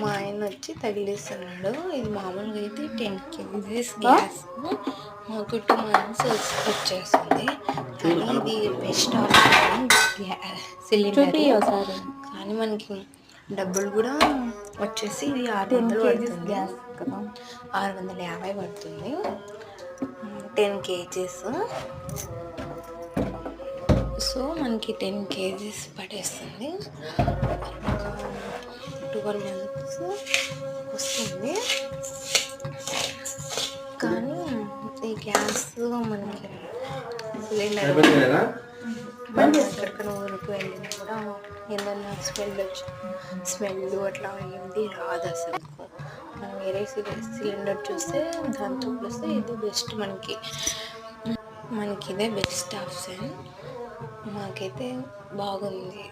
మా ఆయన వచ్చి తగిలిస్తున్నాడు. ఇది మామూలుగా అయితే 10 kgs గ్యాస్ మాకు 2 months వచ్చేస్తుంది. కానీ ఇది బెస్ట్ ఆప్షన్ సిలిండర్. కానీ మనకి డబ్బులు కూడా వచ్చేసి ఇది 600 పడుతుంది, 650 పడుతుంది. 10 kgs. సో మనకి 10 kgs పడేస్తుంది. 12 months వస్తుంది. కానీ ఈ గ్యాస్ మనకి సిలిండర్ ఎక్కడికైనా ఊరికి వెళ్ళినా కూడా ఏదన్నా స్మెల్ అట్లా ఏంటి రాదు అసలు. మనం వేరే సిలిండర్ చూస్తే దాంతో ప్లస్ ఇది బెస్ట్ మనకి ఇదే బెస్ట్ ఆప్షన్. మాకైతే బాగుంది.